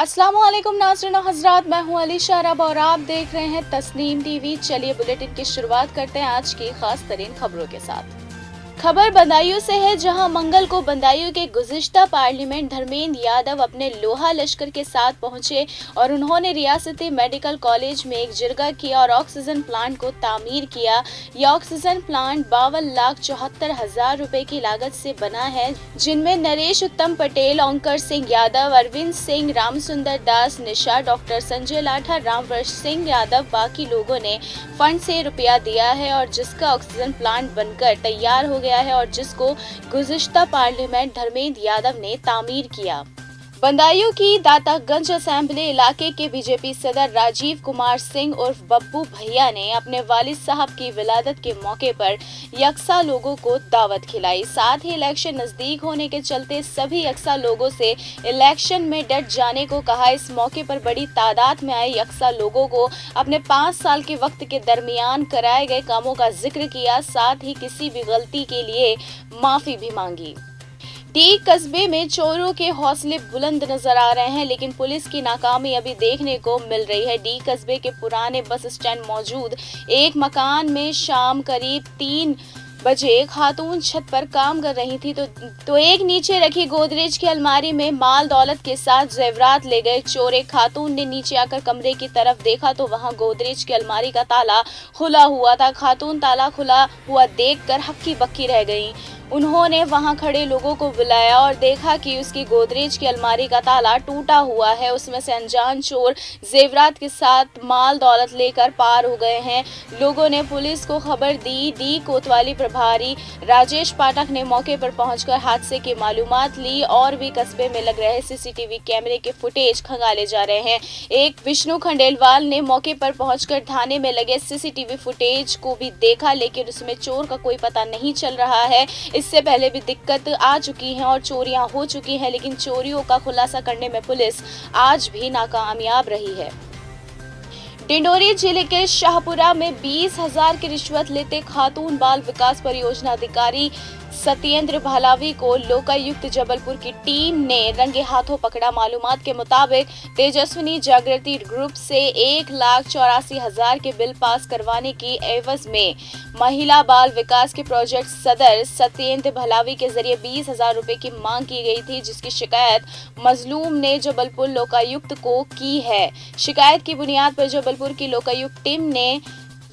अस्सलामुअलैकुम नाज़रीन और हज़रात, मैं हूं अली शारब और आप देख रहे हैं तस्नीम टीवी। चलिए बुलेटिन की शुरुआत करते हैं आज की खास तरीन खबरों के साथ। खबर बदायूं से है, जहां मंगल को बदायूं के गुज़िश्ता पार्लियामेंट धर्मेंद्र यादव अपने लोहा लश्कर के साथ पहुंचे और उन्होंने रियासती मेडिकल कॉलेज में एक जिरगा किया और ऑक्सीजन प्लांट को तामीर किया। यह ऑक्सीजन प्लांट 52,74,000 रुपए की लागत से बना है, जिनमें नरेश उत्तम पटेल, ओंकर सिंह यादव, अरविंद सिंह, रामसुंदर दास, निशा, डॉक्टर संजय लाठा, रामवर्ष सिंह यादव बाकी लोगों ने फंड से रुपया दिया है और जिसका ऑक्सीजन प्लांट बनकर तैयार हो गया है और जिसको गुज़िश्ता पार्लियामेंट धर्मेंद्र यादव ने तामीर किया। बदायूं की दातागंज असेंबली इलाके के बीजेपी सदर राजीव कुमार सिंह उर्फ बब्बू भैया ने अपने वालिद साहब की विलादत के मौके पर यकसा लोगों को दावत खिलाई। साथ ही इलेक्शन नजदीक होने के चलते सभी यकसा लोगों से इलेक्शन में डट जाने को कहा। इस मौके पर बड़ी तादाद में आए यकसा लोगों को अपने 5 साल के वक्त के दरमियान कराए गए कामों का जिक्र किया, साथ ही किसी भी गलती के लिए माफी भी मांगी। डी कस्बे में चोरों के हौसले बुलंद नजर आ रहे हैं, लेकिन पुलिस की नाकामी अभी देखने को मिल रही है। डी कस्बे के पुराने बस स्टैंड मौजूद एक मकान में शाम करीब 3 बजे खातून छत पर काम कर रही थी तो एक नीचे रखी गोदरेज की अलमारी में माल दौलत के साथ जेवरात ले गए चोर। एक खातून ने नीचे आकर कमरे की तरफ देखा तो वहां गोदरेज की अलमारी का ताला खुला हुआ था। खातून ताला खुला हुआ देखकर हक्की बक्की रह गईं। उन्होंने वहां खड़े लोगों को बुलाया और देखा कि उसकी गोदरेज की अलमारी का ताला टूटा हुआ है। उसमें से अनजान चोर जेवरात के साथ माल दौलत लेकर पार हो गए हैं। लोगों ने पुलिस को खबर दी। डी कोतवाली प्रभारी राजेश पाठक ने मौके पर पहुंचकर हादसे की मालूमात ली और भी कस्बे में लग रहे सीसीटीवी कैमरे के फुटेज खंगाले जा रहे हैं। एक विष्णु खंडेलवाल ने मौके पर पहुंचकर थाने में लगे सीसीटीवी फुटेज को भी देखा, लेकिन उसमें चोर का कोई पता नहीं चल रहा है। इससे पहले भी दिक्कत आ चुकी है और चोरियां हो चुकी हैं, लेकिन चोरियों का खुलासा करने में पुलिस आज भी नाकामयाब रही है। डिंडोरी जिले के शाहपुरा में 20,000 की रिश्वत लेते खातून बाल विकास परियोजना अधिकारी सत्येंद्र भालावी को लोकायुक्त जबलपुर की टीम ने रंगे हाथों पकड़ा। मालूमात के मुताबिक तेजस्विनी जागृति ग्रुप से 1,84,000 के बिल पास करवाने की एवज में महिला बाल विकास के प्रोजेक्ट सदर सत्येंद्र भालावी के जरिए 20,000 रुपए की मांग की गई थी, जिसकी शिकायत मजलूम ने जबलपुर लोकायुक्त को की है। शिकायत की बुनियाद पर जबलपुर की लोकायुक्त टीम ने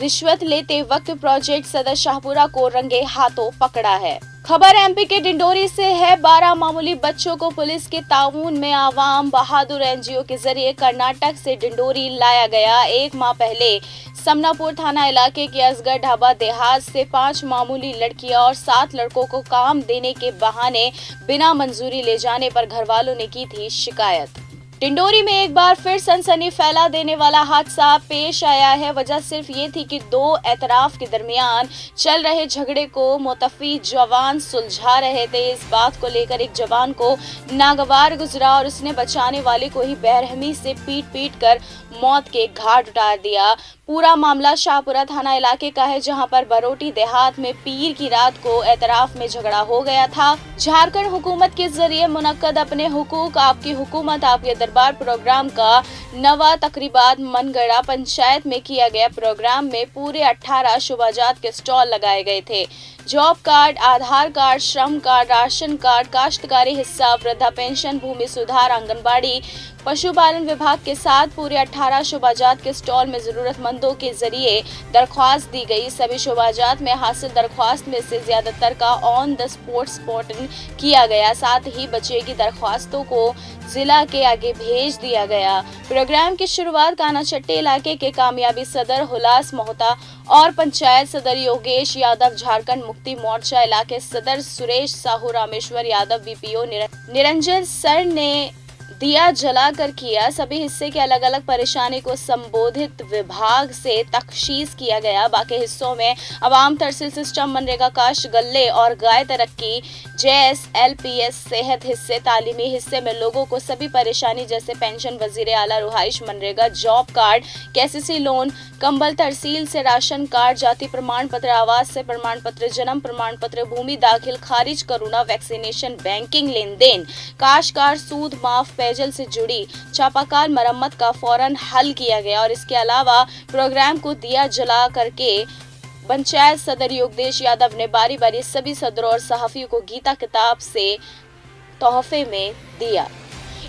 रिश्वत लेते वक्त प्रोजेक्ट सदर शाहपुरा को रंगे हाथों पकड़ा है। खबर एमपी के डिंडोरी से है। 12 मामूली बच्चों को पुलिस के ताउन में आवाम बहादुर एनजीओ के जरिए कर्नाटक से डिंडोरी लाया गया। 1 माह पहले समनापुर थाना इलाके के असगर ढाबा देहात से 5 मामूली लड़कियां और 7 लड़कों को काम देने के बहाने बिना मंजूरी ले जाने पर घरवालों ने की थी शिकायत। डिंडोरी में एक बार फिर सनसनी फैला देने वाला हादसा पेश आया है। वजह सिर्फ ये थी कि 2 एतराफ के दरमियान चल रहे झगड़े को मुतफी जवान सुलझा रहे थे। इस बात को लेकर एक जवान को नागवार गुजरा और उसने बचाने वाले को ही बेरहमी से पीट कर मौत के घाट उतार दिया। पूरा मामला शाहपुरा थाना इलाके का है, जहां पर बरोटी देहात में पीर की रात को एतराफ में झगड़ा हो गया था। झारखंड हुकूमत के जरिए मुनक्कद अपने हुकूक आपकी हुकूमत आपके दरबार प्रोग्राम का नवा तकरीबात मनगढ़ा पंचायत में किया गया। प्रोग्राम में पूरे 18 शुभाजात के स्टॉल लगाए गए थे। जॉब कार्ड, आधार कार्ड, श्रम कार्ड, राशन कार्ड, काश्तकारी हिस्सा, वृद्धा पेंशन, भूमि सुधार, आंगनबाड़ी, पशुपालन विभाग के साथ पूरे 18 शुभाजात के स्टॉल में जरूरतमंदों के जरिए दरख्वास्त दी गई। सभी शुभाजात में हासिल दरख्वास्त में से ज्यादातर का ऑन द स्पॉट स्पॉटिंग किया गया। साथ ही बचे की दरख्वास्तों को जिला के आगे भेज दिया गया। प्रोग्राम की शुरुआत कानाचट्टी इलाके के कामयाबी सदर हुलास मोहता और पंचायत सदर योगेश यादव, झारखंड मुक्ति मोर्चा इलाके सदर सुरेश साहू, रामेश्वर यादव, बीपीओ निरंजन सर ने दिया जलाकर किया। सभी हिस्से के अलग अलग परेशानी को संबोधित विभाग से तखशीस किया गया। बाकी हिस्सों में अवाम तहसील सिस्टम, मनरेगा काश, गल्ले और गाय तरक्की, JSLPS सेहत हिस्से, तालीमी हिस्से में लोगों को सभी परेशानी जैसे पेंशन, वजीर आला रुहाइश, MNREGA, job card, KCC loan, कंबल, तहसील से राशन कार्ड, जाति प्रमाण पत्र, आवास से प्रमाण पत्र, जन्म प्रमाण पत्र, भूमि दाखिल खारिज, कोरोना वैक्सीनेशन, बैंकिंग लेन देन, काशकार, सूद माफ, पेयजल से जुड़ी चापाकल मरम्मत का फौरन हल किया गया और इसके अलावा प्रोग्राम को दिया जला करके पंचायत सदर योगेश यादव ने बारी बारी सभी सदरों और सहाफियों को गीता किताब से तोहफे में दिया।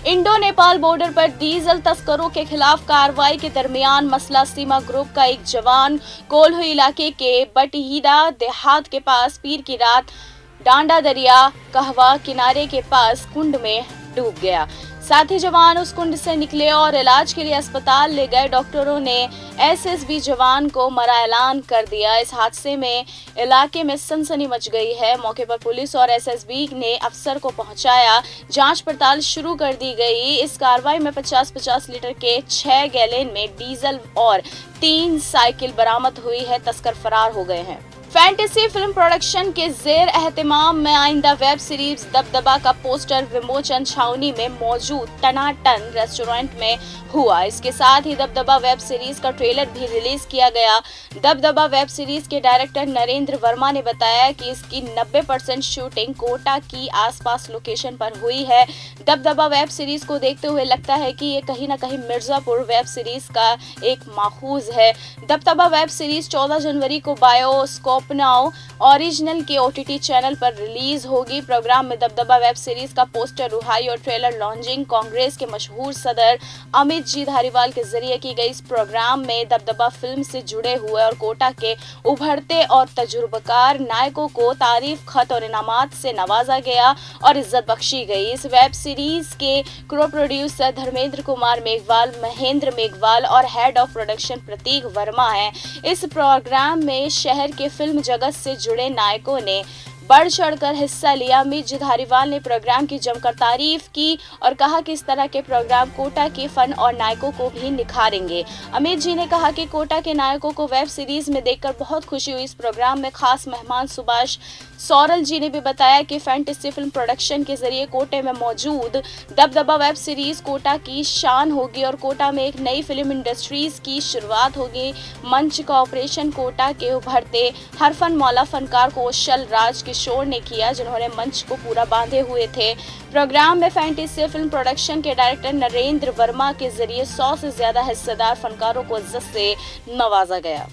इंडो नेपाल बॉर्डर पर डीजल तस्करों के खिलाफ कार्रवाई के दरमियान मसला सीमा ग्रुप का एक जवान कोल्हू इलाके के बटहीदा देहात के पास पीर की रात डांडा दरिया कहवा किनारे के पास कुंड में डूब गया। साथ ही जवान उस कुंड से निकले और इलाज के लिए अस्पताल ले गए। डॉक्टरों ने एसएसबी जवान को मरा ऐलान कर दिया। इस हादसे में इलाके में सनसनी मच गई है। मौके पर पुलिस और एसएसबी ने अफसर को पहुंचाया। जांच पड़ताल शुरू कर दी गई। इस कार्रवाई में 50-50 लीटर के 6 गैलन में डीजल और 3 साइकिल बरामद हुई है। तस्कर फरार हो गए हैं। फैंटेसी फिल्म प्रोडक्शन के जेर एहतिमाम में आइंदा वेब सीरीज दबदबा का पोस्टर विमोचन छावनी में मौजूद टनाटन रेस्टोरेंट में हुआ। इसके साथ ही दबदबा वेब सीरीज का ट्रेलर भी रिलीज किया गया। दबदबा वेब सीरीज के डायरेक्टर नरेंद्र वर्मा ने बताया कि इसकी 90% शूटिंग कोटा की आसपास लोकेशन पर हुई है। दबदबा वेब सीरीज को देखते हुए लगता है कि ये कहीं न कहीं मिर्जापुर वेब सीरीज का एक माखूज है। दबदबा वेब सीरीज 14 जनवरी को बायोस्कोप नाउ ओरिजिनल के ओटीटी चैनल पर रिलीज होगी। प्रोग्राम में दबदबा वेब सीरीज का पोस्टर रुहाई और ट्रेलर लॉन्चिंग कांग्रेस के मशहूर सदर अमित जी धारीवाल के जरिए की गई। इस प्रोग्राम में दबदबा फिल्म से जुड़े हुए और कोटा के उभरते और तजुर्बेकार नायकों को तारीफ खत और इनामात से नवाजा गया और इज्जत बख्शी गई। इस वेब सीरीज के को प्रोड्यूसर धर्मेंद्र कुमार मेघवाल, महेंद्र मेघवाल और हेड ऑफ प्रोडक्शन प्रतीक वर्मा हैं। इस प्रोग्राम में शहर के फिल्म जगत से जुड़े नायकों ने बढ़ चढ़कर हिस्सा लिया। अमित जी धारीवाल ने प्रोग्राम की जमकर तारीफ की और कहा कि इस तरह के प्रोग्राम कोटा के फन और नायकों को भी निखारेंगे। अमित जी ने कहा कि कोटा के नायकों को वेब सीरीज में देखकर बहुत खुशी हुई। इस प्रोग्राम में खास मेहमान सुभाष सौरल जी ने भी बताया कि फैंटेसी फिल्म प्रोडक्शन के जरिए कोटे में मौजूद दबदबा वेब सीरीज कोटा की शान होगी और कोटा में एक नई फिल्म इंडस्ट्रीज की शुरुआत होगी। मंच का ऑपरेशन कोटा के उभरते हरफन मौला फनकार कौशल राज किशोर ने किया, जिन्होंने मंच को पूरा बांधे हुए थे। प्रोग्राम में फैंटेसी फिल्म प्रोडक्शन के डायरेक्टर नरेंद्र वर्मा के जरिए 100 से ज्यादा हिस्सेदार फनकारों को इज्जत से नवाजा गया।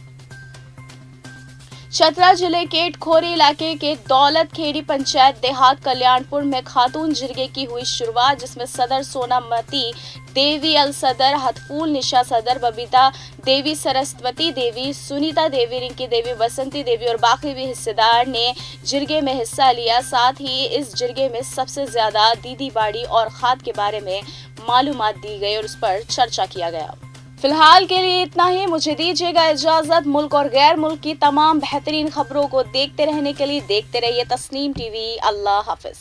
चतरा जिले के इटखोरी इलाके के दौलत खेड़ी पंचायत देहात कल्याणपुर में खातून जिरगे की हुई शुरुआत, जिसमें सदर सोनामती देवी, अल सदर हथफूल निशा सदर, बबीता देवी, सरस्वती देवी, सुनीता देवी, रिंकी देवी, बसंती देवी और बाकी भी हिस्सेदार ने जिरगे में हिस्सा लिया। साथ ही इस जिरगे में सबसे ज्यादा दीदी बाड़ी और खाद के बारे में मालूमात दी गई और उस पर चर्चा किया गया। फिलहाल के लिए इतना ही। मुझे दीजिएगा इजाजत। मुल्क और गैर मुल्क की तमाम बेहतरीन खबरों को देखते रहने के लिए देखते रहिए तस्नीम टीवी। अल्लाह हाफिज।